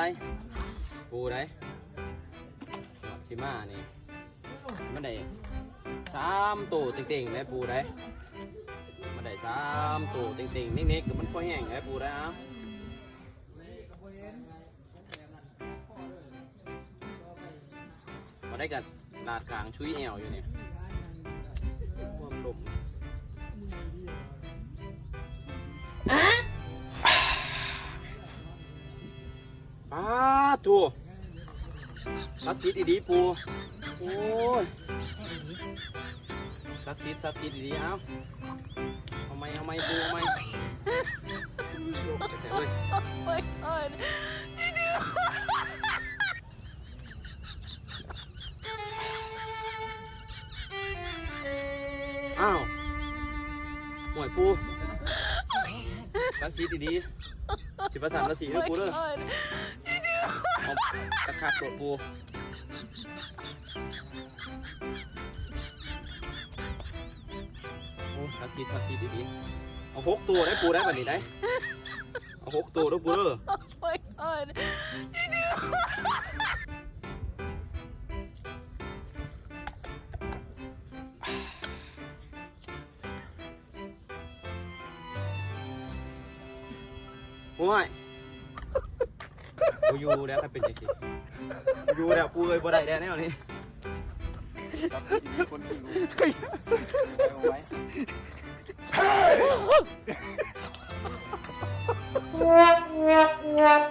ได้ปูได้ชิมานี่มันได้3 ตัวเต็งๆได้ปูได้มันได้3 ตัวเต็งๆนิดๆก็มันค่อยแห้งได้ปูได้เอามาได้กับลาดกลางชุยแอวอยู่เนี่ยความลมตัวซักซีดดีๆปูโอ้ยซักซีดดีๆเอาไม่ปูเอาไม่แต่เว้ยอ้าวหวยปูซักซีดดีๆสิบประสานละสีด้วยปูเด้อเอาตะขาบตัวปูโอ้ทักซีดีๆเอา6 ตัวได้ปูได้แบบนี้ได้เอา6 ตัวด้วยปูเด้อโอ้ยปูอยู่แล้วใครเป็นยังไงอยู่แล้วปูเลยบ่ได้แล้วแน่นี่คนที่รู้ไว้Ngap ngap ngap